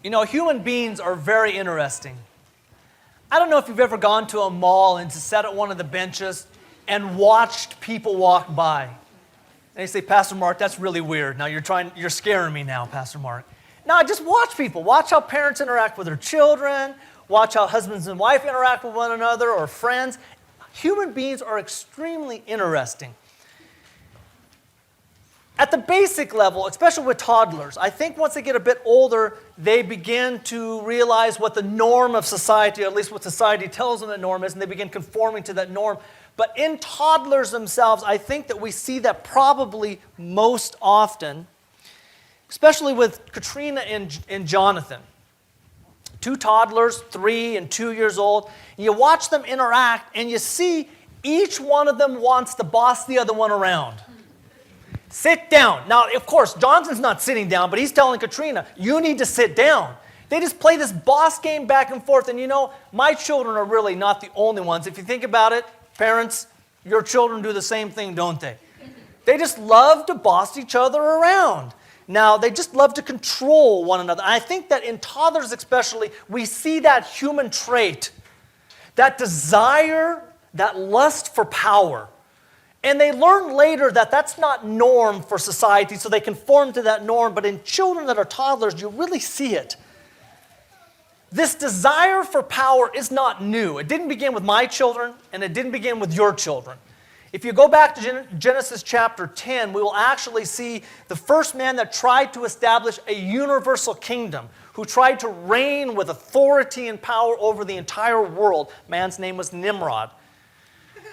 You know, human beings are very interesting. I don't know if you've ever gone to a mall and just sat at one of the benches and watched people walk by. And you say, Pastor Mark, that's really weird. Now you're scaring me now, Pastor Mark. No, just watch people. Watch how parents interact with their children. Watch how husbands and wife interact with one another or friends. Human beings are extremely interesting. At the basic level, especially with toddlers, I think once they get a bit older, they begin to realize what the norm of society, or at least what society tells them the norm is, and they begin conforming to that norm. But in toddlers themselves, I think that we see that probably most often, especially with Katrina and Jonathan. Two toddlers, 3 and 2 years old. And you watch them interact, and you see each one of them wants to boss the other one around. Sit down. Now, of course, Jonathan's not sitting down, but he's telling Katrina, you need to sit down. They just play this boss game back and forth. And you know, my children are really not the only ones. If you think about it, parents, your children do the same thing, don't they? They just love to boss each other around. Now, they just love to control one another. And I think that in toddlers especially, we see that human trait, that desire, that lust for power. And they learn later that that's not norm for society, so they conform to that norm. But in children that are toddlers, you really see it. This desire for power is not new. It didn't begin with my children, and it didn't begin with your children. If you go back to Genesis chapter 10, we will actually see the first man that tried to establish a universal kingdom, who tried to reign with authority and power over the entire world. Man's name was Nimrod.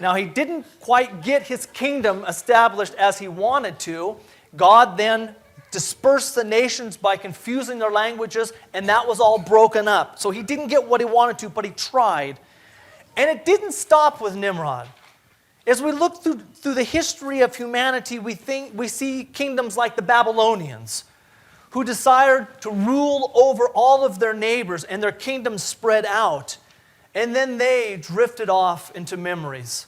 Now, he didn't quite get his kingdom established as he wanted to. God then dispersed the nations by confusing their languages, and that was all broken up. So he didn't get what he wanted to, but he tried. And it didn't stop with Nimrod. As we look through the history of humanity, we see kingdoms like the Babylonians, who desired to rule over all of their neighbors, and their kingdoms spread out. And then they drifted off into memories.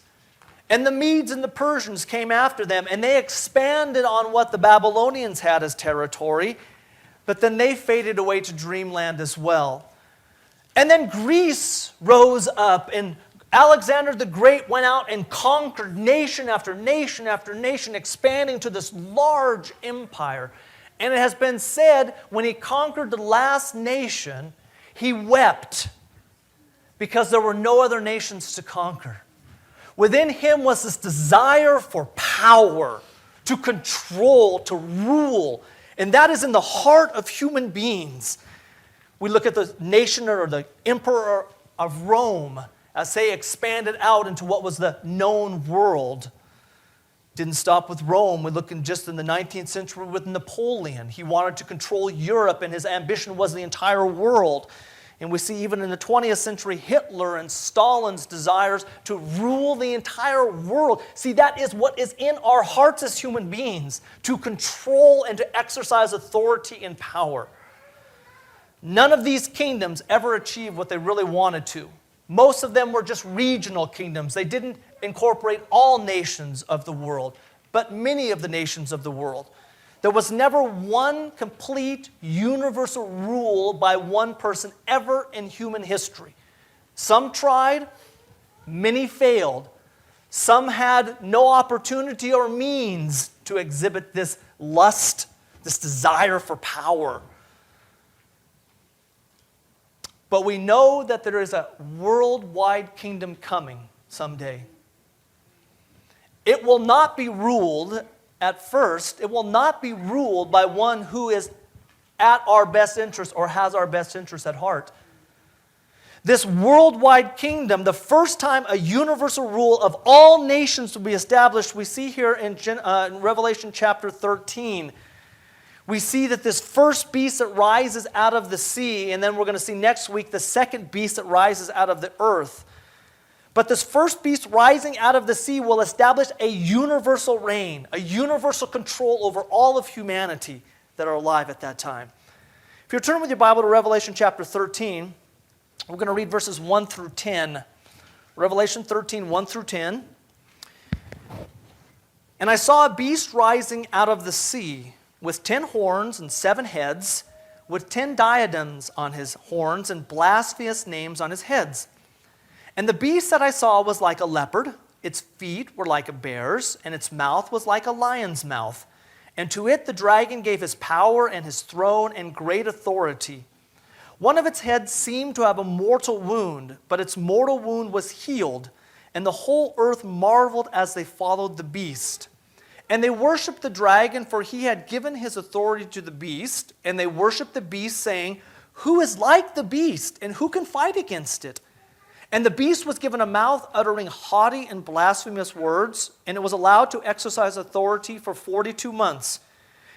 And the Medes and the Persians came after them, and they expanded on what the Babylonians had as territory, but then they faded away to dreamland as well. And then Greece rose up, and Alexander the Great went out and conquered nation after nation after nation, expanding to this large empire. And it has been said, when he conquered the last nation, he wept, because there were no other nations to conquer. Within him was this desire for power, to control, to rule. And that is in the heart of human beings. We look at the nation or the emperor of Rome as they expanded out into what was the known world. Didn't stop with Rome. We look just in the 19th century with Napoleon. He wanted to control Europe, and his ambition was the entire world. And we see even in the 20th century, Hitler and Stalin's desires to rule the entire world. See, that is what is in our hearts as human beings, to control and to exercise authority and power. None of these kingdoms ever achieved what they really wanted to. Most of them were just regional kingdoms. They didn't incorporate all nations of the world, but many of the nations of the world. There was never one complete universal rule by one person ever in human history. Some tried, many failed. Some had no opportunity or means to exhibit this lust, this desire for power. But we know that there is a worldwide kingdom coming someday. It will not be ruled at first, it will not be ruled by one who is at our best interest or has our best interest at heart. This worldwide kingdom, the first time a universal rule of all nations will be established, we see here in Revelation chapter 13. We see that this first beast that rises out of the sea, and then we're going to see next week the second beast that rises out of the earth. But this first beast rising out of the sea will establish a universal reign, a universal control over all of humanity that are alive at that time. If you turn with your Bible to Revelation chapter 13, we're going to read verses 1 through 10. Revelation 13, 1 through 10. And I saw a beast rising out of the sea with 10 horns and 7 heads, with 10 diadems on his horns and blasphemous names on his heads. And the beast that I saw was like a leopard, its feet were like a bear's, and its mouth was like a lion's mouth. And to it the dragon gave his power and his throne and great authority. One of its heads seemed to have a mortal wound, but its mortal wound was healed, and the whole earth marveled as they followed the beast. And they worshipped the dragon, for he had given his authority to the beast, and they worshipped the beast, saying, "Who is like the beast, and who can fight against it?" And the beast was given a mouth uttering haughty and blasphemous words, and it was allowed to exercise authority for 42 months.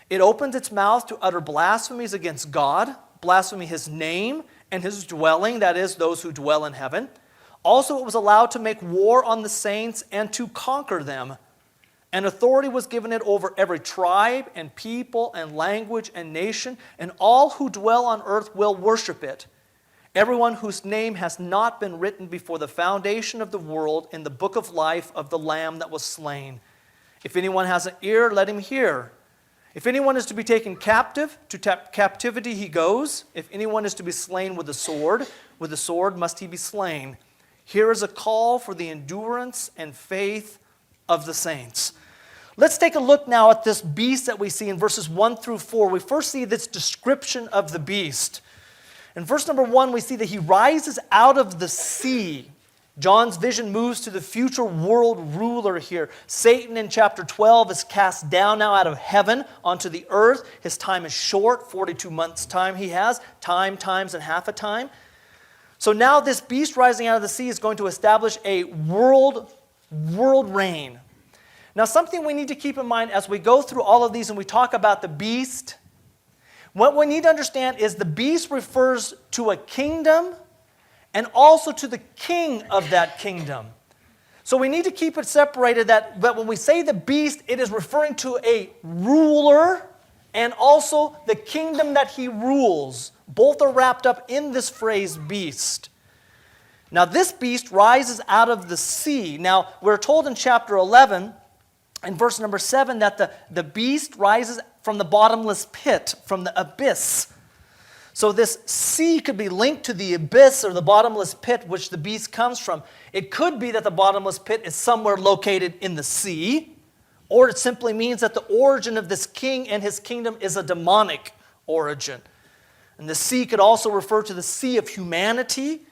It opened its mouth to utter blasphemies against God, blasphemy his name and his dwelling, that is, those who dwell in heaven. Also it was allowed to make war on the saints and to conquer them. And authority was given it over every tribe and people and language and nation, and all who dwell on earth will worship it. Everyone whose name has not been written before the foundation of the world in the book of life of the Lamb that was slain. If anyone has an ear, let him hear. If anyone is to be taken captive, to captivity he goes. If anyone is to be slain with the sword must he be slain. Here is a call for the endurance and faith of the saints. Let's take a look now at this beast that we see in verses 1 through 4. We first see this description of the beast. In verse number 1, we see that he rises out of the sea. John's vision moves to the future world ruler here. Satan in chapter 12 is cast down now out of heaven onto the earth. His time is short, 42 months time he has, times, and half a time. So now this beast rising out of the sea is going to establish a world reign. Now something we need to keep in mind as we go through all of these and we talk about the beast, what we need to understand is the beast refers to a kingdom and also to the king of that kingdom. So we need to keep it separated that when we say the beast, it is referring to a ruler and also the kingdom that he rules. Both are wrapped up in this phrase beast. Now this beast rises out of the sea. Now we're told in chapter 11, in verse number 7, that the beast rises from the bottomless pit, from the abyss. So this sea could be linked to the abyss or the bottomless pit which the beast comes from. It could be that the bottomless pit is somewhere located in the sea, or it simply means that the origin of this king and his kingdom is a demonic origin. And the sea could also refer to the sea of humanity,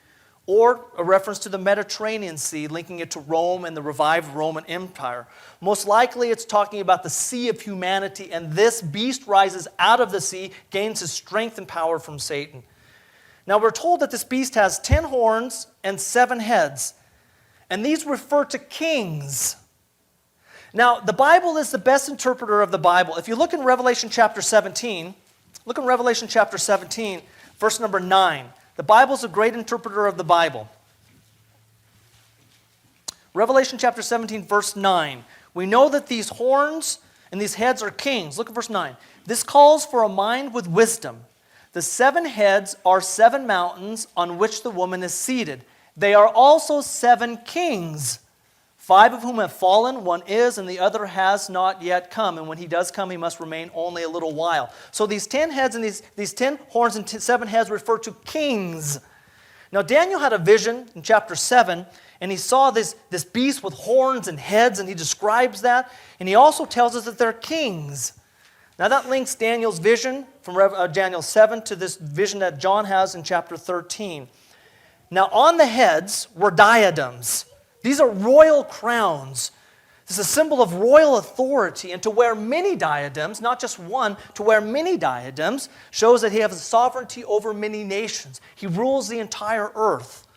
or a reference to the Mediterranean Sea, linking it to Rome and the revived Roman Empire. Most likely it's talking about the sea of humanity, and this beast rises out of the sea, gains his strength and power from Satan. Now we're told that this beast has 10 horns and 7 heads, and these refer to kings. Now the Bible is the best interpreter of the Bible. If you look in Revelation chapter 17, verse number 9. The Bible is a great interpreter of the Bible. Revelation chapter 17, verse 9. We know that these horns and these heads are kings. Look at verse 9. This calls for a mind with wisdom. The 7 heads are 7 mountains on which the woman is seated. They are also 7 kings, 5 of whom have fallen, one is, and the other has not yet come. And when he does come, he must remain only a little while. So these 10 heads and these 10 horns and 7 heads refer to kings. Now Daniel had a vision in chapter 7, and he saw this beast with horns and heads, and he describes that. And he also tells us that they're kings. Now that links Daniel's vision from Daniel 7 to this vision that John has in chapter 13. Now on the heads were diadems. These are royal crowns. This is a symbol of royal authority, and to wear many diadems, not just one, to wear many diadems shows that he has sovereignty over many nations. He rules the entire earth.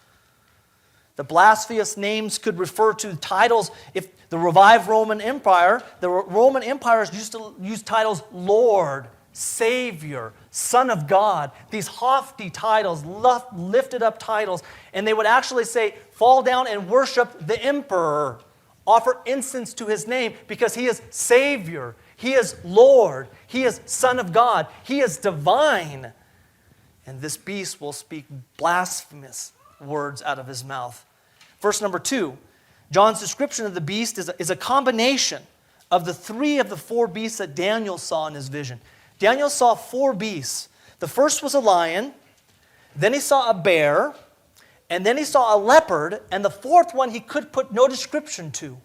The blasphemous names could refer to titles. If the revived Roman Empire, the Roman empires used to use titles Lord, Savior, Son of God, these haughty titles, lifted up titles, and they would actually say, fall down and worship the emperor, offer incense to his name because he is Savior, he is Lord, he is Son of God, he is divine. And this beast will speak blasphemous words out of his mouth. Verse number 2, John's description of the beast is a combination of the 3 of the 4 beasts that Daniel saw in his vision. Daniel saw 4 beasts. The first was a lion, then he saw a bear, and then he saw a leopard, and the fourth one he could put no description to.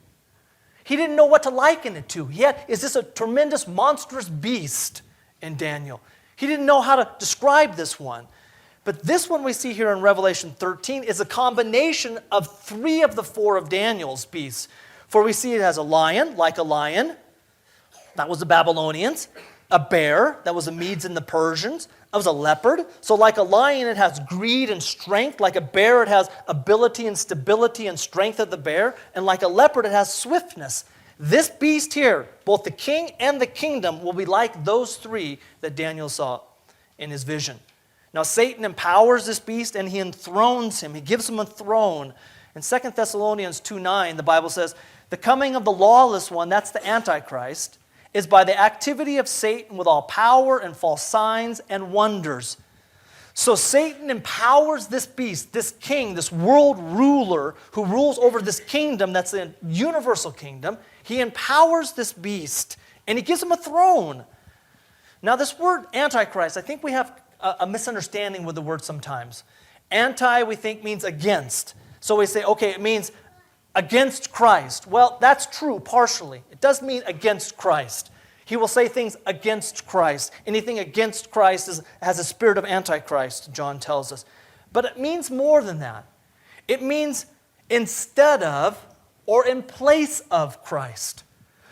He didn't know what to liken it to. Yet, is this a tremendous, monstrous beast in Daniel? He didn't know how to describe this one. But this one we see here in Revelation 13 is a combination of 3 of the 4 of Daniel's beasts. For we see it as a lion, like a lion. That was the Babylonians. A bear, that was the Medes and the Persians. That was a leopard. So like a lion, it has greed and strength. Like a bear, it has ability and stability and strength of the bear. And like a leopard, it has swiftness. This beast here, both the king and the kingdom, will be like those 3 that Daniel saw in his vision. Now Satan empowers this beast and he enthrones him. He gives him a throne. In 2 Thessalonians 2:9, the Bible says, the coming of the lawless one, that's the Antichrist, is by the activity of Satan with all power and false signs and wonders. So Satan empowers this beast, this king, this world ruler who rules over this kingdom that's a universal kingdom. He empowers this beast and he gives him a throne. Now this word Antichrist, I think we have a misunderstanding with the word sometimes. Anti, we think, means against. So we say, okay, it means against Christ. Well, that's true partially. It does mean against Christ. He will say things against Christ. Anything against Christ has a spirit of Antichrist, John tells us. But it means more than that. It means instead of or in place of Christ.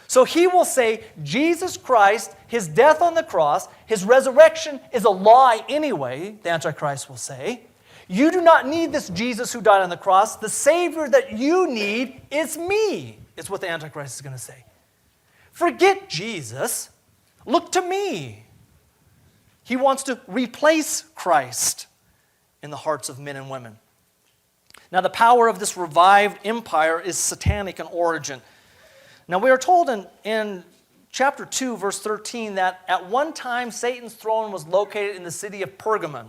So he will say, Jesus Christ, his death on the cross, his resurrection is a lie anyway, the Antichrist will say. You do not need this Jesus who died on the cross. The Savior that you need is me, is what the Antichrist is going to say. Forget Jesus. Look to me. He wants to replace Christ in the hearts of men and women. Now, the power of this revived empire is satanic in origin. Now, we are told in chapter 2, verse 13, that at one time Satan's throne was located in the city of Pergamon.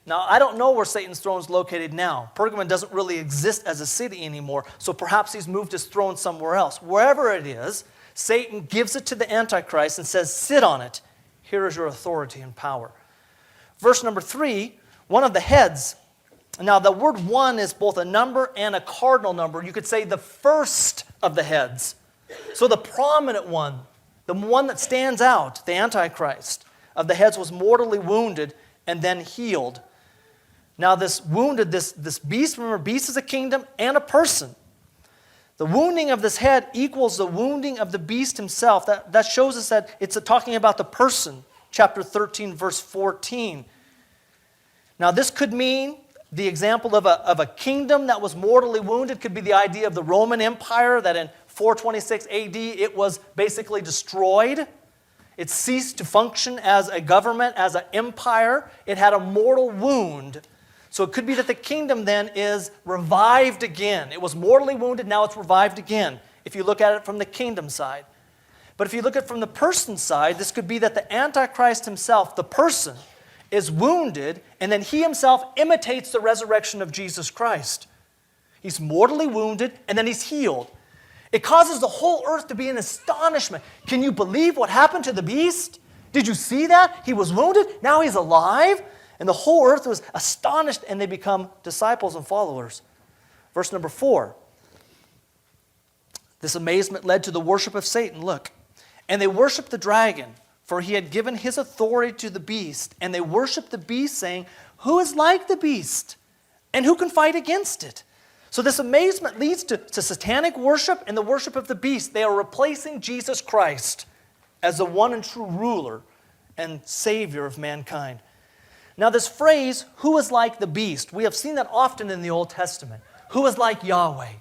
Now, I don't know where Satan's throne is located now. Pergamon doesn't really exist as a city anymore, so perhaps he's moved his throne somewhere else. Wherever it is, Satan gives it to the Antichrist and says, sit on it. Here is your authority and power. Verse number 3, one of the heads. Now, the word one is both a number and a cardinal number. You could say the first of the heads. So the prominent one, the one that stands out, the Antichrist of the heads, was mortally wounded and then healed. Now this wounded, this beast, remember, beast is a kingdom and a person. The wounding of this head equals the wounding of the beast himself. That shows us that it's talking about the person. Chapter 13, verse 14. Now this could mean the example of a kingdom that was mortally wounded. Could be the idea of the Roman Empire, that in 426 AD it was basically destroyed. It ceased to function as a government, as an empire. It had a mortal wound. So it could be that the kingdom then is revived again. It was mortally wounded, now it's revived again, if you look at it from the kingdom side. But if you look at it from the person side, this could be that the Antichrist himself, the person, is wounded, and then he himself imitates the resurrection of Jesus Christ. He's mortally wounded, and then he's healed. It causes the whole earth to be in astonishment. Can you believe what happened to the beast? Did you see that? He was wounded, now he's alive. And the whole earth was astonished, and they become disciples and followers. Verse number 4. This amazement led to the worship of Satan. Look. And they worshiped the dragon, for he had given his authority to the beast. And they worshiped the beast, saying, who is like the beast? And who can fight against it? So this amazement leads to satanic worship and the worship of the beast. They are replacing Jesus Christ as the one and true ruler and Savior of mankind. Now this phrase, who is like the beast, we have seen that often in the Old Testament. Who is like Yahweh?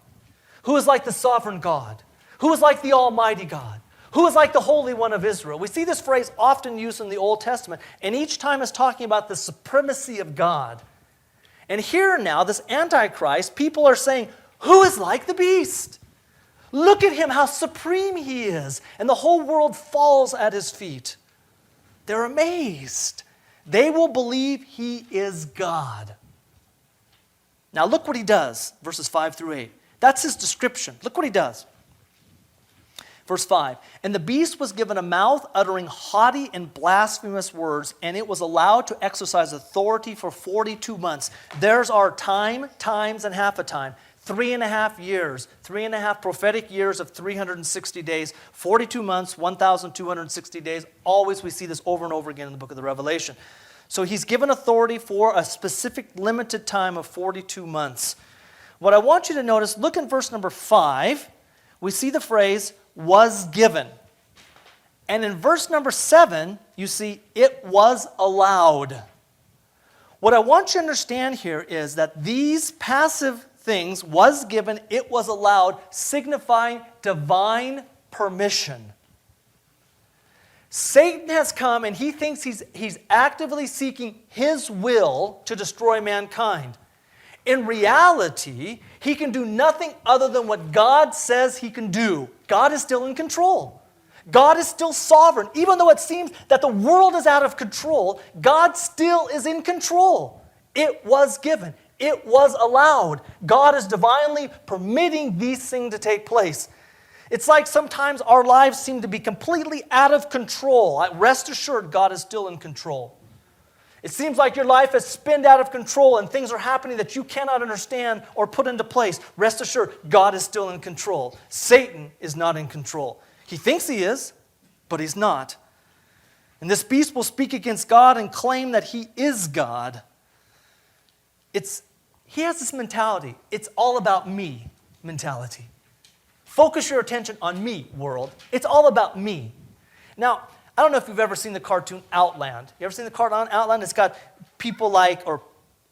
Who is like the sovereign God? Who is like the Almighty God? Who is like the Holy One of Israel? We see this phrase often used in the Old Testament, and each time is talking about the supremacy of God. And here now, this Antichrist, people are saying, who is like the beast? Look at him, how supreme he is. And the whole world falls at his feet. They're amazed. They will believe he is God. Now look what he does, verses 5 through 8. That's his description. Look what he does. Verse 5, and the beast was given a mouth uttering haughty and blasphemous words, and it was allowed to exercise authority for 42 months. There's our time, times, and half a time. 3.5 years, 3.5 prophetic years of 360 days, 42 months, 1,260 days. Always we see this over and over again in the book of the Revelation. So he's given authority for a specific limited time of 42 months. What I want you to notice, look in verse number 5. We see the phrase, was given. And in verse number 7, you see, it was allowed. What I want you to understand here is that these passive things, was given, it was allowed, signifying divine permission. Satan has come and he thinks he's actively seeking his will to destroy mankind. In reality, he can do nothing other than what God says he can do. God is still in control. God is still sovereign. Even though it seems that the world is out of control, God still is in control. It was given. It was allowed. God is divinely permitting these things to take place. It's like sometimes our lives seem to be completely out of control. Rest assured, God is still in control. It seems like your life has spinned out of control and things are happening that you cannot understand or put into place. Rest assured, God is still in control. Satan is not in control. He thinks he is, but he's not. And this beast will speak against God and claim that he is God. He has this mentality. It's all about me mentality. Focus your attention on me, world. It's all about me. Now, I don't know if you've ever seen the cartoon Outland. You ever seen the cartoon Outland? It's got people like, or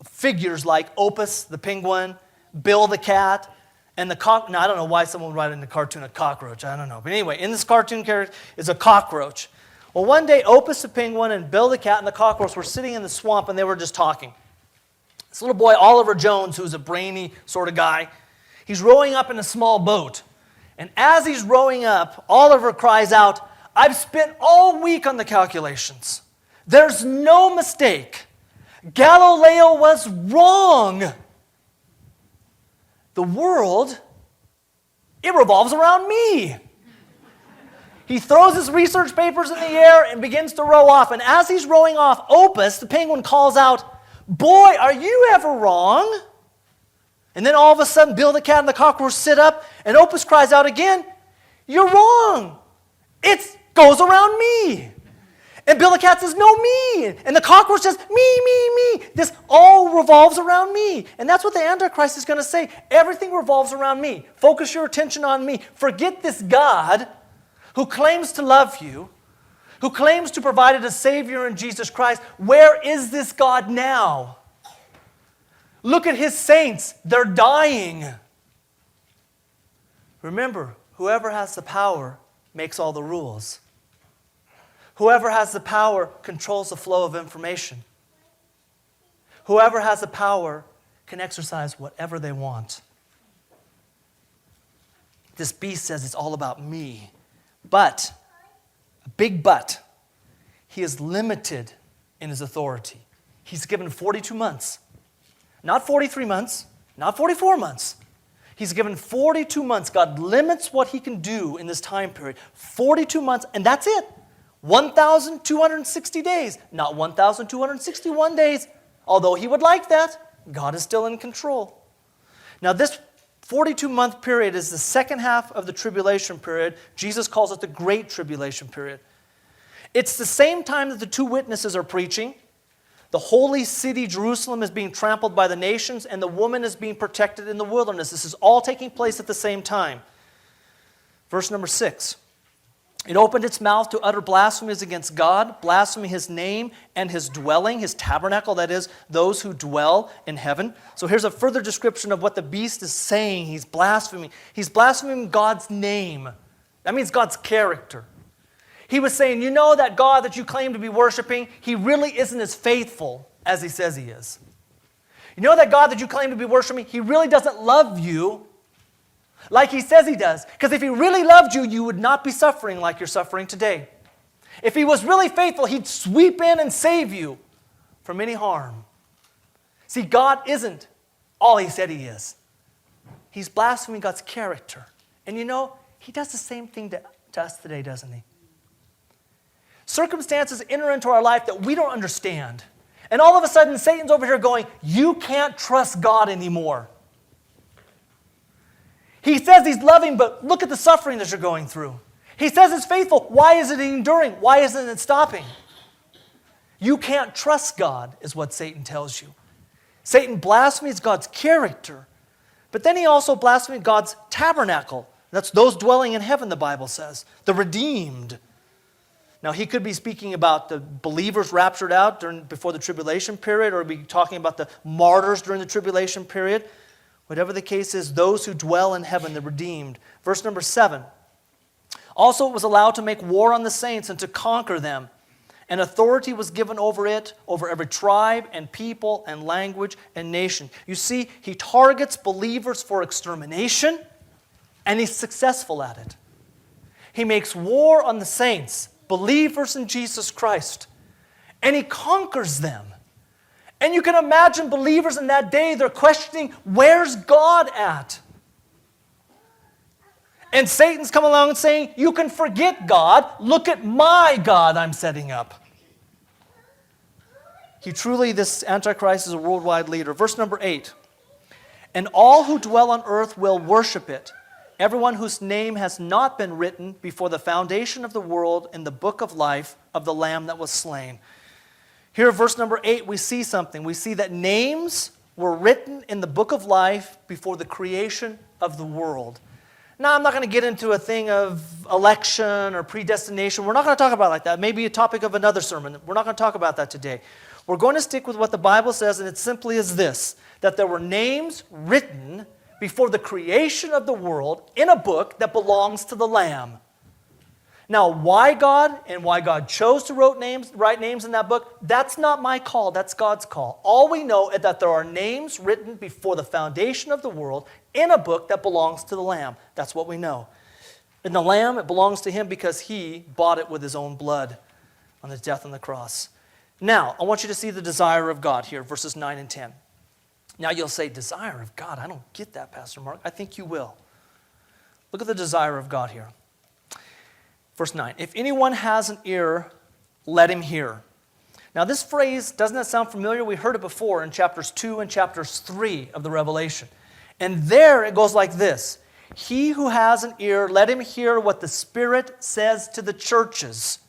figures like Opus, the penguin, Bill the cat, and the cock. Now, I don't know why someone would write in the cartoon a cockroach. I don't know. But anyway, in this cartoon character is a cockroach. Well, one day, Opus the penguin and Bill the cat and the cockroach were sitting in the swamp and they were just talking. This little boy, Oliver Jones, who's a brainy sort of guy, he's rowing up in a small boat. And as he's rowing up, Oliver cries out, I've spent all week on the calculations. There's no mistake. Galileo was wrong. The world, it revolves around me. He throws his research papers in the air and begins to row off. And as he's rowing off, Opus, the penguin, calls out, boy, are you ever wrong? And then all of a sudden, Bill the cat and the cockroach sit up, and Opus cries out again, you're wrong. It goes around me. And Bill the cat says, no, me. And the cockroach says, me. This all revolves around me. And that's what the Antichrist is going to say. Everything revolves around me. Focus your attention on me. Forget this God who claims to love you, who claims to provide a Savior in Jesus Christ. Where is this God now? Look at his saints. They're dying. Remember, whoever has the power makes all the rules. Whoever has the power controls the flow of information. Whoever has the power can exercise whatever they want. This beast says it's all about me. But, a big but, he is limited in his authority. He's given 42 months. Not 43 months, not 44 months. He's given 42 months. God limits what he can do in this time period. 42 months, and that's it. 1,260 days, not 1,261 days. Although he would like that, God is still in control. Now this 42-month period is the second half of the tribulation period. Jesus calls it the Great Tribulation period. It's the same time that the two witnesses are preaching. The holy city, Jerusalem, is being trampled by the nations, and the woman is being protected in the wilderness. This is all taking place at the same time. Verse number 6. It opened its mouth to utter blasphemies against God, blaspheming his name and his dwelling, his tabernacle, that is, those who dwell in heaven. So here's a further description of what the beast is saying. He's blaspheming. He's blaspheming God's name. That means God's character. He was saying, you know that God that you claim to be worshiping, he really isn't as faithful as he says he is. You know that God that you claim to be worshiping, he really doesn't love you like he says he does. Because if he really loved you, you would not be suffering like you're suffering today. If he was really faithful, he'd sweep in and save you from any harm. See, God isn't all he said he is. He's blaspheming God's character. And you know, he does the same thing to us today, doesn't he? Circumstances enter into our life that we don't understand. And all of a sudden, Satan's over here going, you can't trust God anymore. He says he's loving, but look at the suffering that you're going through. He says it's faithful. Why isn't it enduring? Why isn't it stopping? You can't trust God, is what Satan tells you. Satan blasphemes God's character, but then he also blasphemes God's tabernacle. That's those dwelling in heaven, the Bible says, the redeemed. Now, he could be speaking about the believers raptured out before the tribulation period, or be talking about the martyrs during the tribulation period. Whatever the case is, those who dwell in heaven, the redeemed. Verse number 7. Also, it was allowed to make war on the saints and to conquer them. And authority was given over it, over every tribe and people and language and nation. You see, he targets believers for extermination, and he's successful at it. He makes war on the saints, believers in Jesus Christ, and he conquers them. And you can imagine believers in that day, they're questioning, where's God at? And Satan's come along and saying, you can forget God. Look at my God I'm setting up. This Antichrist is a worldwide leader. Verse number 8. And all who dwell on earth will worship it. Everyone whose name has not been written before the foundation of the world in the book of life of the Lamb that was slain. Here, verse number 8, we see something. We see that names were written in the book of life before the creation of the world. Now, I'm not going to get into a thing of election or predestination. We're not going to talk about it like that. Maybe a topic of another sermon. We're not going to talk about that today. We're going to stick with what the Bible says, and it simply is this, that there were names written before the creation of the world in a book that belongs to the Lamb. Now, why God and why God chose to write names in that book, that's not my call, that's God's call. All we know is that there are names written before the foundation of the world in a book that belongs to the Lamb. That's what we know. And the Lamb, it belongs to him because he bought it with his own blood on his death on the cross. Now, I want you to see the desire of God here, verses 9 and 10. Now you'll say, desire of God? I don't get that, Pastor Mark. I think you will. Look at the desire of God here. Verse 9, if anyone has an ear, let him hear. Now this phrase, doesn't that sound familiar? We heard it before in chapters 2 and chapters 3 of the Revelation. And there it goes like this. He who has an ear, let him hear what the Spirit says to the churches.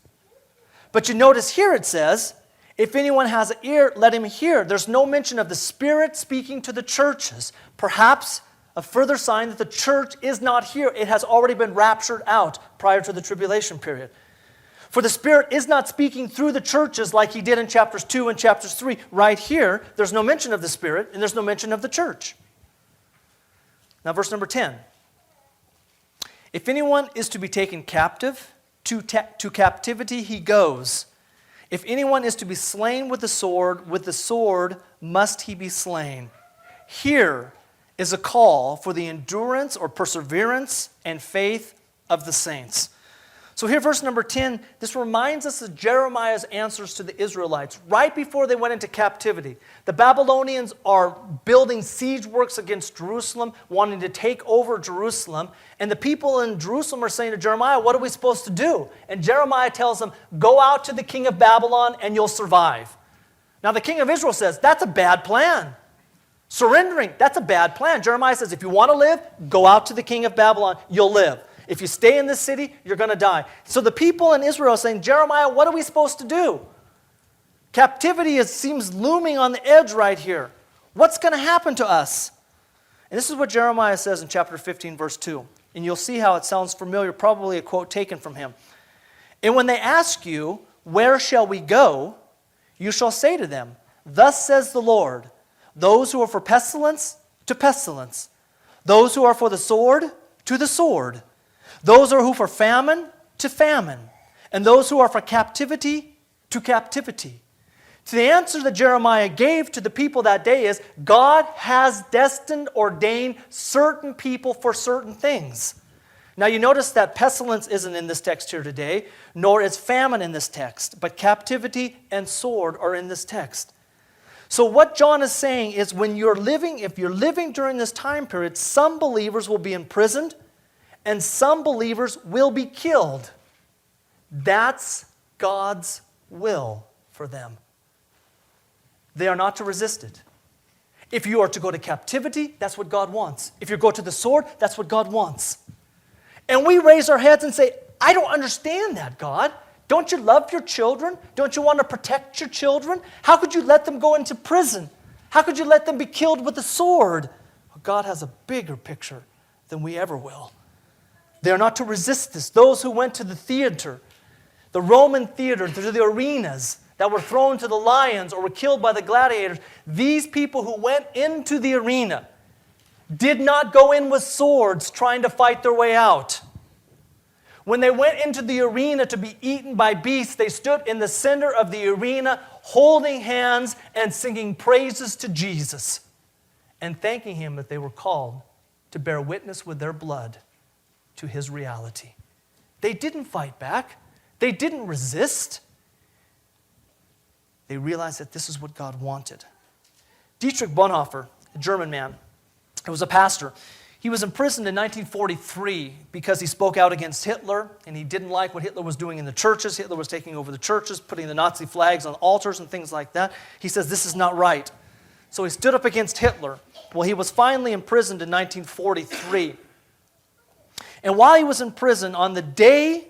But you notice here it says, if anyone has an ear, let him hear. There's no mention of the Spirit speaking to the churches. Perhaps a further sign that the church is not here. It has already been raptured out prior to the tribulation period. For the Spirit is not speaking through the churches like he did in chapters 2 and chapters 3. Right here, there's no mention of the Spirit and there's no mention of the church. Now verse number 10. If anyone is to be taken captive, to captivity he goes. If anyone is to be slain with the sword must he be slain. Here is a call for the endurance or perseverance and faith of the saints. So here, verse number 10, this reminds us of Jeremiah's answers to the Israelites right before they went into captivity. The Babylonians are building siege works against Jerusalem, wanting to take over Jerusalem. And the people in Jerusalem are saying to Jeremiah, what are we supposed to do? And Jeremiah tells them, go out to the king of Babylon and you'll survive. Now the king of Israel says, that's a bad plan. Surrendering, that's a bad plan. Jeremiah says, if you want to live, go out to the king of Babylon, you'll live. If you stay in this city, you're going to die. So the people in Israel are saying, Jeremiah, what are we supposed to do? Captivity seems looming on the edge right here. What's going to happen to us? And this is what Jeremiah says in chapter 15, verse 2. And you'll see how it sounds familiar, probably a quote taken from him. And when they ask you, where shall we go? You shall say to them, thus says the Lord, those who are for pestilence, to pestilence. Those who are for the sword, to the sword. Those who are for famine, to famine. And those who are for captivity, to captivity. So the answer that Jeremiah gave to the people that day is, God has destined, ordained certain people for certain things. Now you notice that pestilence isn't in this text here today, nor is famine in this text, but captivity and sword are in this text. So what John is saying is if you're living during this time period, some believers will be imprisoned, and some believers will be killed. That's God's will for them. They are not to resist it. If you are to go to captivity, that's what God wants. If you go to the sword, that's what God wants. And we raise our heads and say, I don't understand that, God. Don't you love your children? Don't you want to protect your children? How could you let them go into prison? How could you let them be killed with a sword? Well, God has a bigger picture than we ever will. They are not to resist this. Those who went to the theater, the Roman theater, to the arenas, that were thrown to the lions or were killed by the gladiators, these people who went into the arena did not go in with swords trying to fight their way out. When they went into the arena to be eaten by beasts, they stood in the center of the arena holding hands and singing praises to Jesus and thanking Him that they were called to bear witness with their blood to His reality. They didn't fight back. They didn't resist. They realized that this is what God wanted. Dietrich Bonhoeffer, a German man, he was a pastor. He was imprisoned in 1943 because he spoke out against Hitler, and he didn't like what Hitler was doing in the churches. Hitler was taking over the churches, putting the Nazi flags on altars and things like that. He says, this is not right. So he stood up against Hitler. Well, he was finally imprisoned in 1943. And while he was in prison, on the day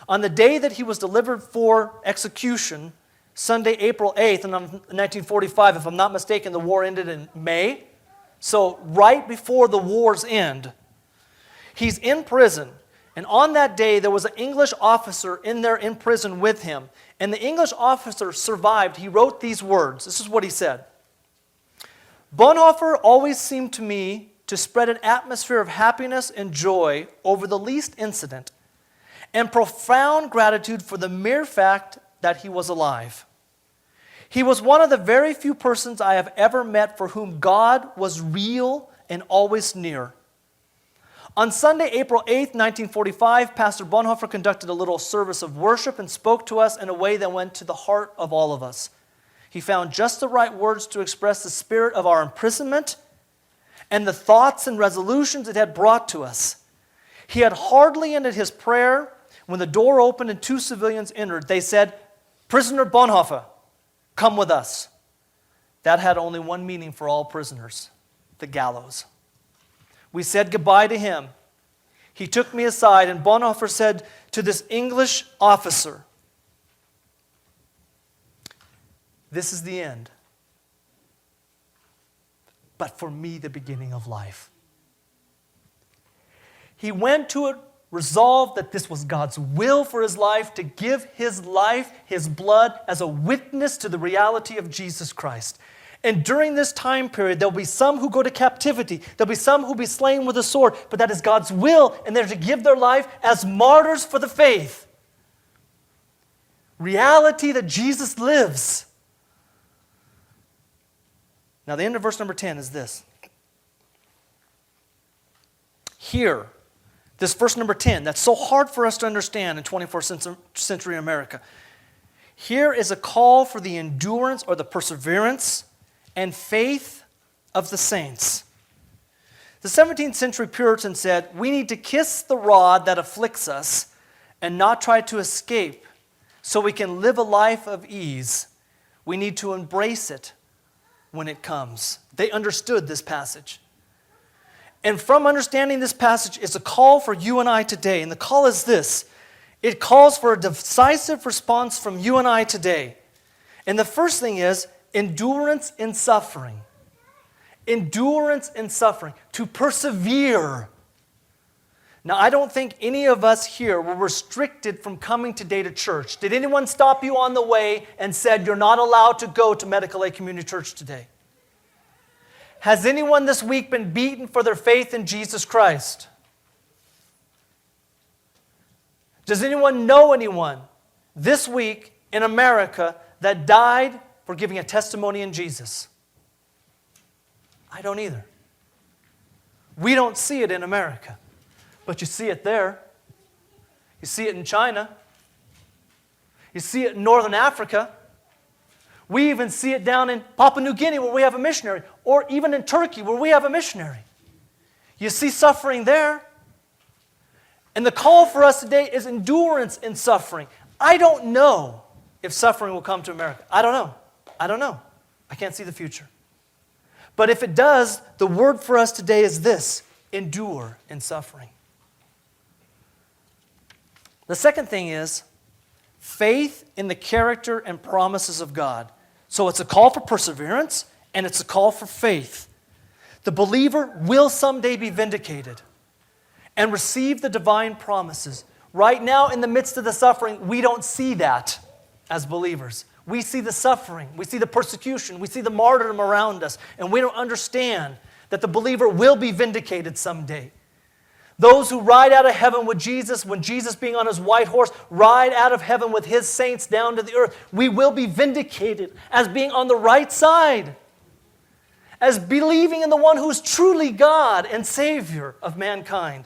that he was delivered for execution, Sunday, April 8th, in 1945, if I'm not mistaken, the war ended in May. So right before the war's end, he's in prison. And on that day, there was an English officer in there in prison with him. And the English officer survived. He wrote these words. This is what he said. Bonhoeffer always seemed to me to spread an atmosphere of happiness and joy over the least incident, and profound gratitude for the mere fact that he was alive. He was one of the very few persons I have ever met for whom God was real and always near. On Sunday, April 8th, 1945, Pastor Bonhoeffer conducted a little service of worship and spoke to us in a way that went to the heart of all of us. He found just the right words to express the spirit of our imprisonment and the thoughts and resolutions it had brought to us. He had hardly ended his prayer when the door opened and two civilians entered. They said, "Prisoner Bonhoeffer, come with us." That had only one meaning for all prisoners: the gallows. We said goodbye to him. He took me aside, and Bonhoeffer said to this English officer, "This is the end, but for me, the beginning of life." He went to it resolved that this was God's will for his life, to give his life, his blood, as a witness to the reality of Jesus Christ. And during this time period, there'll be some who go to captivity. There'll be some who will be slain with a sword. But that is God's will, and they're to give their life as martyrs for the faith. Reality that Jesus lives. Now, the end of verse number 10 is this. Here, this verse number 10, that's so hard for us to understand in 21st century America. Here is a call for the endurance or the perseverance and faith of the saints. The 17th century Puritan said, we need to kiss the rod that afflicts us and not try to escape so we can live a life of ease. We need to embrace it when it comes. They understood this passage. And from understanding this passage, it's a call for you and I today. And the call is this. It calls for a decisive response from you and I today. And the first thing is endurance in suffering. Endurance in suffering. To persevere. Now, I don't think any of us here were restricted from coming today to church. Did anyone stop you on the way and said you're not allowed to go to Medical Aid Community Church today? Has anyone this week been beaten for their faith in Jesus Christ? Does anyone know anyone this week in America that died for giving a testimony in Jesus? I don't either. We don't see it in America, but you see it there. You see it in China. You see it in Northern Africa. We even see it down in Papua New Guinea where we have a missionary, or even in Turkey where we have a missionary. You see suffering there. And the call for us today is endurance in suffering. I don't know if suffering will come to America. I don't know. I don't know. I can't see the future. But if it does, the word for us today is this: endure in suffering. The second thing is faith in the character and promises of God. So it's a call for perseverance and it's a call for faith. The believer will someday be vindicated and receive the divine promises. Right now, in the midst of the suffering, we don't see that as believers. We see the suffering, we see the persecution, we see the martyrdom around us, and we don't understand that the believer will be vindicated someday. Those who ride out of heaven with Jesus, when Jesus being on his white horse, ride out of heaven with his saints down to the earth, we will be vindicated as being on the right side, as believing in the one who is truly God and Savior of mankind.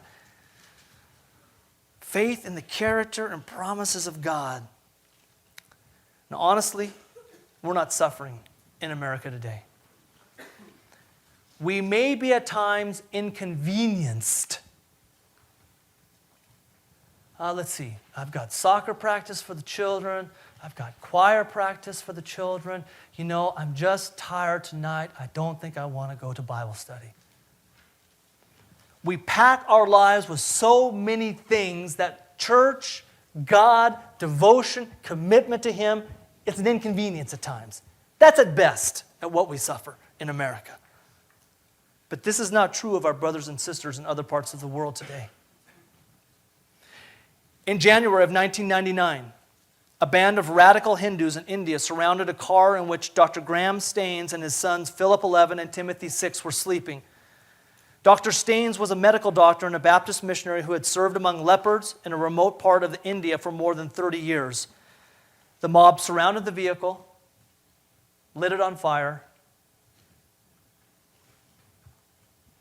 Faith in the character and promises of God. Now, honestly, we're not suffering in America today. We may be at times inconvenienced. Let's see. I've got soccer practice for the children. I've got choir practice for the children. You know, I'm just tired tonight. I don't think I want to go to Bible study. We pack our lives with so many things that church, God, devotion, commitment to Him, it's an inconvenience at times. That's at best at what we suffer in America. But this is not true of our brothers and sisters in other parts of the world today. In January of 1999, a band of radical Hindus in India surrounded a car in which Dr. Graham Staines and his sons Philip 11 and Timothy 6 were sleeping. Dr. Staines was a medical doctor and a Baptist missionary who had served among lepers in a remote part of India for more than 30 years. The mob surrounded the vehicle, lit it on fire,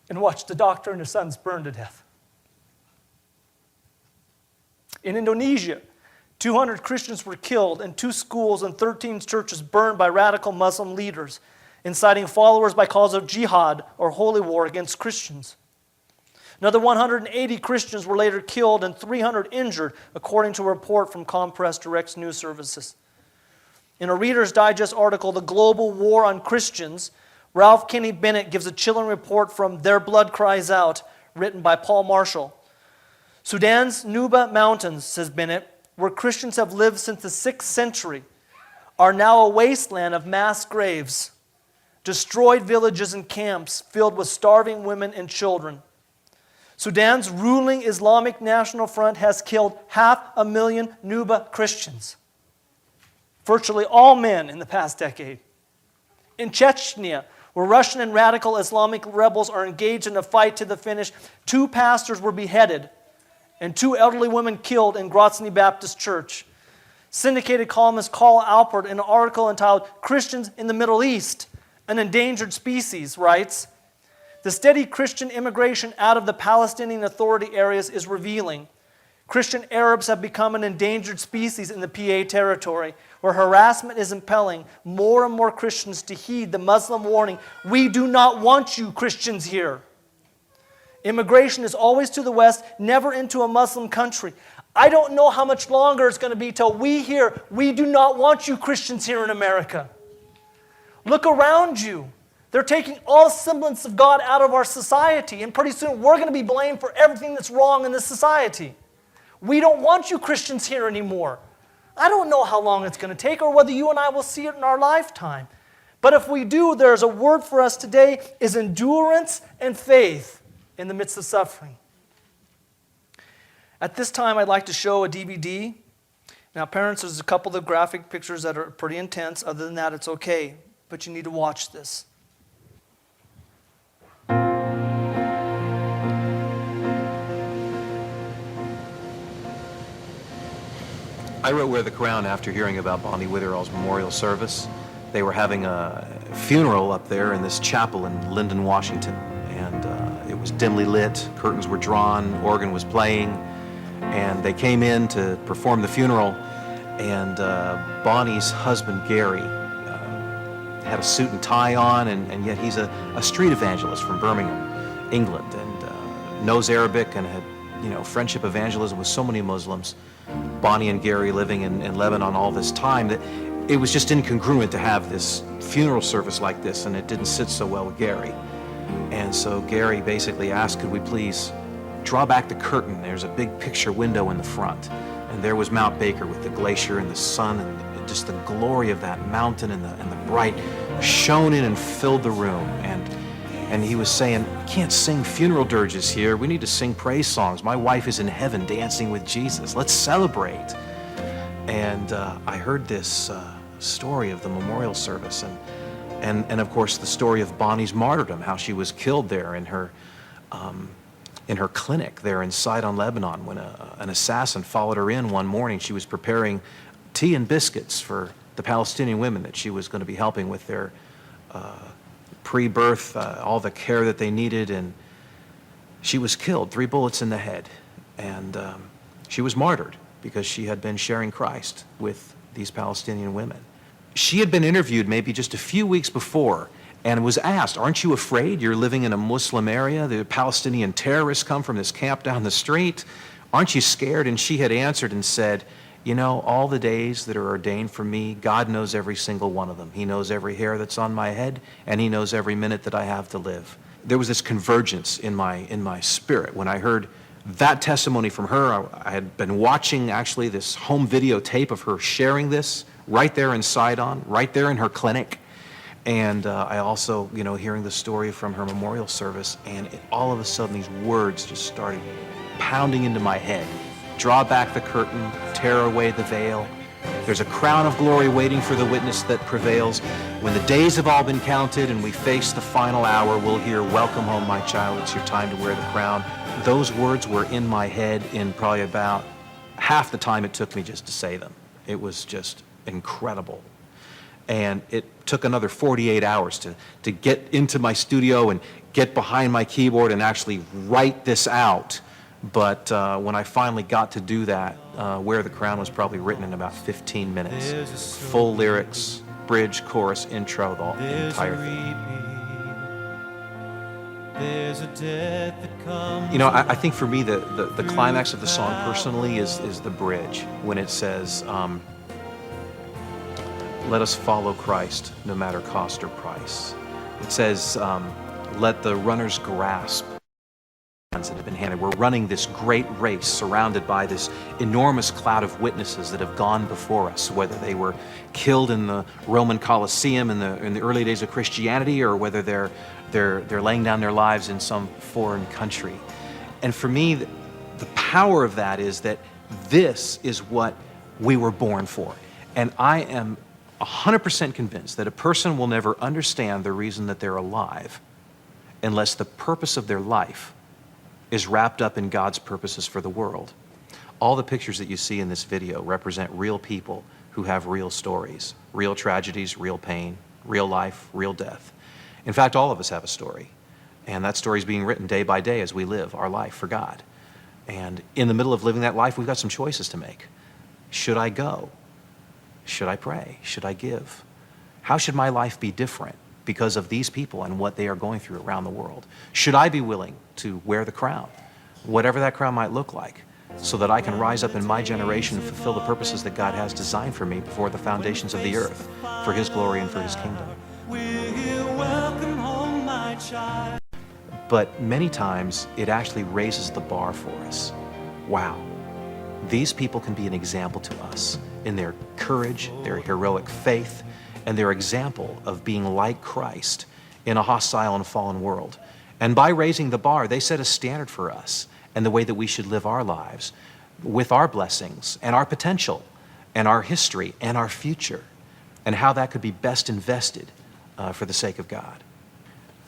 and watched the doctor and his sons burn to death. In Indonesia, 200 Christians were killed and 2 schools and 13 churches burned by radical Muslim leaders, inciting followers by cause of jihad or holy war against Christians. Another 180 Christians were later killed and 300 injured, according to a report from Compress Direct's news services. In a Reader's Digest article, The Global War on Christians, Ralph Kinney Bennett gives a chilling report from Their Blood Cries Out, written by Paul Marshall. Sudan's Nuba Mountains, says Bennett, where Christians have lived since the 6th century, are now a wasteland of mass graves, destroyed villages and camps filled with starving women and children. Sudan's ruling Islamic National Front has killed 500,000 Nuba Christians, virtually all men in the past decade. In Chechnya, where Russian and radical Islamic rebels are engaged in a fight to the finish, 2 pastors were beheaded and 2 elderly women killed in Grozny Baptist Church. Syndicated columnist Carl Alpert, in an article entitled Christians in the Middle East, an Endangered Species, writes, the steady Christian immigration out of the Palestinian Authority areas is revealing. Christian Arabs have become an endangered species in the PA territory, where harassment is impelling more and more Christians to heed the Muslim warning, we do not want you Christians here. Immigration is always to the west, never into a Muslim country. I don't know how much longer it's going to be till we hear, we do not want you Christians here in America. Look around you. They're taking all semblance of God out of our society, and pretty soon we're going to be blamed for everything that's wrong in this society. We don't want you Christians here anymore. I don't know how long it's going to take or whether you and I will see it in our lifetime. But if we do, there's a word for us today, is endurance and faith in the midst of suffering. At this time, I'd like to show a DVD. Now, parents, there's a couple of graphic pictures that are pretty intense. Other than that, it's okay. But you need to watch this. I wrote Wear the Crown after hearing about Bonnie Witherall's memorial service. They were having a funeral up there in this chapel in Lyndon, Washington. And it was dimly lit, curtains were drawn, organ was playing, and they came in to perform the funeral, and Bonnie's husband, Gary, had a suit and tie on, and yet he's a street evangelist from Birmingham, England, and knows Arabic and had friendship evangelism with so many Muslims, Bonnie and Gary living in Lebanon all this time, that it was just incongruent to have this funeral service like this, and it didn't sit so well with Gary. And so Gary basically asked, could we please draw back the curtain? There's a big picture window in the front, and there was Mount Baker with the glacier and the sun and just the glory of that mountain and the bright shone in and filled the room. And he was saying, we can't sing funeral dirges here. We need to sing praise songs. My wife is in heaven dancing with Jesus. Let's celebrate. And I heard this story of the memorial service, and of course the story of Bonnie's martyrdom, how she was killed there in her clinic there in Sidon, Lebanon, when an assassin followed her in one morning. She was preparing tea and biscuits for the Palestinian women that she was going to be helping with their pre-birth, all the care that they needed, and she was killed, 3 bullets in the head, and she was martyred because she had been sharing Christ with these Palestinian women. She had been interviewed maybe just a few weeks before and was asked, aren't you afraid? You're living in a Muslim area. The Palestinian terrorists come from this camp down the street. Aren't you scared? And she had answered and said, all the days that are ordained for me, God knows every single one of them. He knows every hair that's on my head, and He knows every minute that I have to live. There was this convergence in my spirit when I heard that testimony from her. I had been watching actually this home videotape of her sharing this right there in Sidon, right there in her clinic. And I also, hearing the story from her memorial service, and all of a sudden these words just started pounding into my head. Draw back the curtain, tear away the veil. There's a crown of glory waiting for the witness that prevails. When the days have all been counted and we face the final hour, we'll hear, welcome home, my child, it's your time to wear the crown. Those words were in my head in probably about half the time it took me just to say them. It was just incredible. And it took another 48 hours to get into my studio and get behind my keyboard and actually write this out. But when I finally got to do that, Wear the Crown was probably written in about 15 minutes. Full lyrics, bridge, chorus, intro, the entire thing. I think for me the climax of the song personally is the bridge when it says, let us follow Christ no matter cost or price. It says, let the runners grasp that have been handed. We're running this great race surrounded by this enormous cloud of witnesses that have gone before us, whether they were killed in the Roman Colosseum in the early days of Christianity, or whether they're laying down their lives in some foreign country. And for me, the power of that is that this is what we were born for. And I am 100% convinced that a person will never understand the reason that they're alive unless the purpose of their life is wrapped up in God's purposes for the world. All the pictures that you see in this video represent real people who have real stories, real tragedies, real pain, real life, real death. In fact, all of us have a story, and that story is being written day by day as we live our life for God. And in the middle of living that life, we've got some choices to make. Should I go? Should I pray? Should I give? How should my life be different because of these people and what they are going through around the world? Should I be willing to wear the crown, whatever that crown might look like, so that I can rise up in my generation and fulfill the purposes that God has designed for me before the foundations of the earth, for His glory and for His kingdom? But many times it actually raises the bar for us. Wow, these people can be an example to us in their courage, their heroic faith, and their example of being like Christ in a hostile and fallen world. And by raising the bar, they set a standard for us and the way that we should live our lives with our blessings and our potential and our history and our future, and how that could be best invested for the sake of God.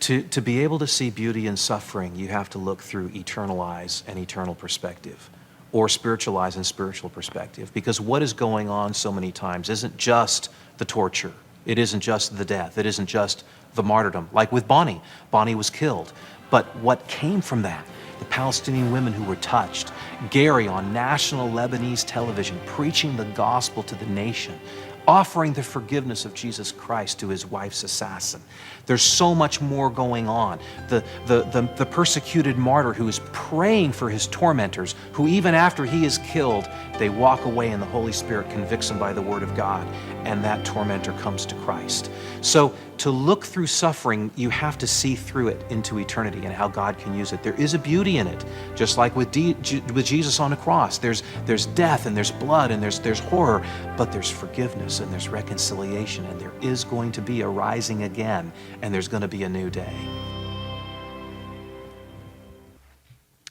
To be able to see beauty in suffering, you have to look through eternal eyes and eternal perspective, or spiritual eyes and spiritual perspective, because what is going on so many times isn't just the torture. It isn't just the death. It isn't just the martyrdom. Like with Bonnie. Bonnie was killed. But what came from that? The Palestinian women who were touched. Gary on national Lebanese television preaching the gospel to the nation. offering the forgiveness of Jesus Christ to his wife's assassin. There's so much more going on. The persecuted martyr who is praying for his tormentors, who even after he is killed, they walk away and the Holy Spirit convicts them by the word of God, and that tormentor comes to Christ. So to look through suffering, you have to see through it into eternity and how God can use it. There is a beauty in it, just like with Jesus on the cross. There's death and there's blood and there's horror, but there's forgiveness and there's reconciliation, and there is going to be a rising again, and there's going to be a new day.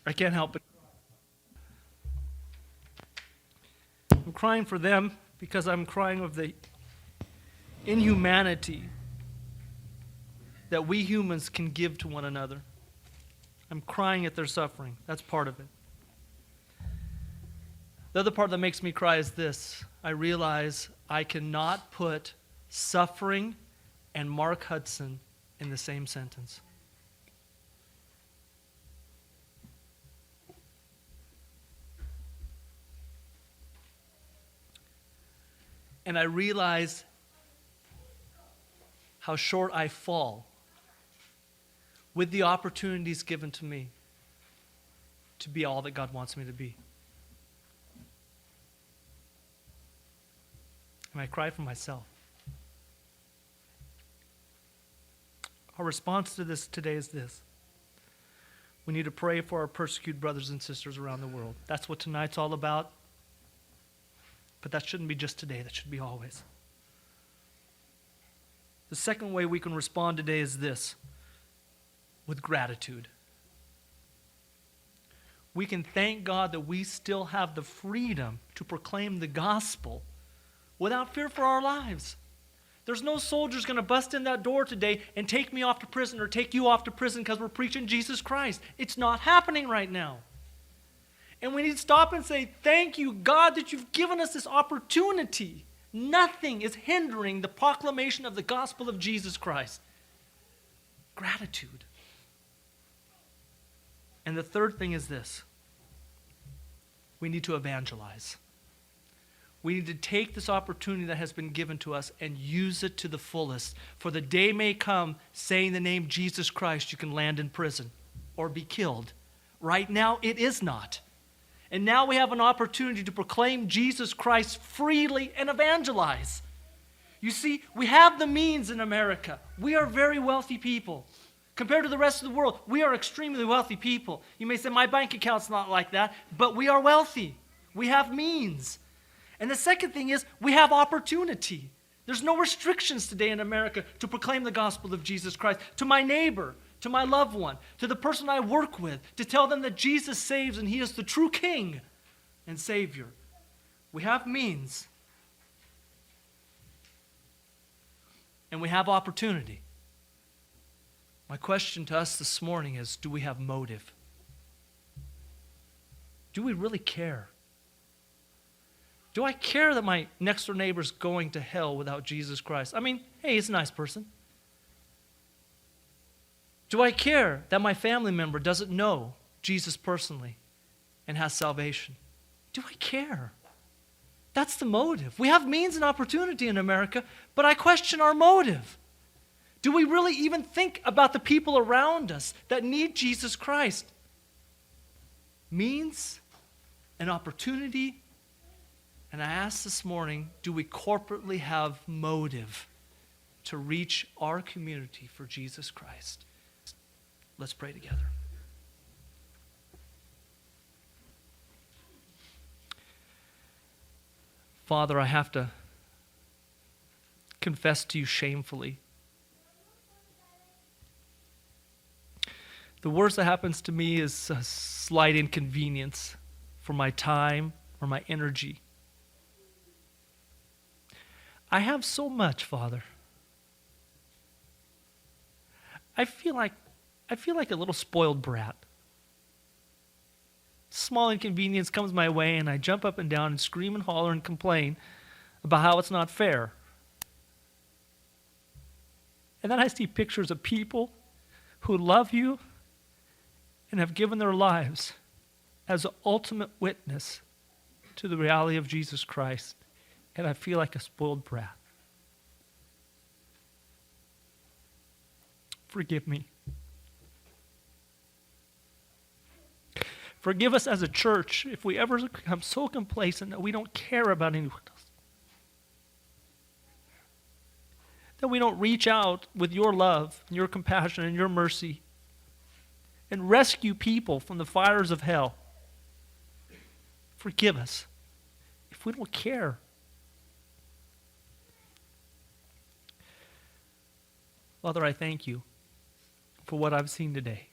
I can't help it. I'm crying for them because I'm crying of the inhumanity that we humans can give to one another. I'm crying at their suffering. That's part of it. The other part that makes me cry is this. I realize I cannot put suffering and Mark Hudson in the same sentence. And I realize how short I fall with the opportunities given to me to be all that God wants me to be. And I cry for myself. Our response to this today is this. We need to pray for our persecuted brothers and sisters around the world. That's what tonight's all about. But that shouldn't be just today. That should be always. The second way we can respond today is this, with gratitude. We can thank God that we still have the freedom to proclaim the gospel without fear for our lives. There's no soldiers going to bust in that door today and take me off to prison or take you off to prison because we're preaching Jesus Christ. It's not happening right now. And we need to stop and say, thank you, God, that you've given us this opportunity. Nothing is hindering the proclamation of the gospel of Jesus Christ. Gratitude. And the third thing is this. We need to evangelize. We need to take this opportunity that has been given to us and use it to the fullest. For the day may come, saying the name Jesus Christ, you can land in prison or be killed. Right now, it is not. And now we have an opportunity to proclaim Jesus Christ freely and evangelize. You see, we have the means in America. We are very wealthy people. Compared to the rest of the world, we are extremely wealthy people. You may say, my bank account's not like that, but we are wealthy. We have means. And the second thing is, we have opportunity. There's no restrictions today in America to proclaim the gospel of Jesus Christ to my neighbor, to my loved one, to the person I work with, to tell them that Jesus saves and he is the true King and Savior. We have means. And we have opportunity. My question to us this morning is, do we have motive? Do we really care? Do I care that my next door neighbor's going to hell without Jesus Christ? I mean, hey, he's a nice person. Do I care that my family member doesn't know Jesus personally and has salvation? Do I care? That's the motive. We have means and opportunity in America, but I question our motive. Do we really even think about the people around us that need Jesus Christ? Means and opportunity. And I ask this morning, do we corporately have motive to reach our community for Jesus Christ? Let's pray together. Father, I have to confess to you shamefully. The worst that happens to me is a slight inconvenience for my time or my energy. I have so much, Father. I feel like a little spoiled brat. Small inconvenience comes my way and I jump up and down and scream and holler and complain about how it's not fair. And then I see pictures of people who love you and have given their lives as an ultimate witness to the reality of Jesus Christ. and I feel like a spoiled brat. Forgive me. Forgive us as a church if we ever become so complacent that we don't care about anyone else. That we don't reach out with your love, and your compassion, and your mercy and rescue people from the fires of hell. Forgive us if we don't care. Father, I thank you for what I've seen today.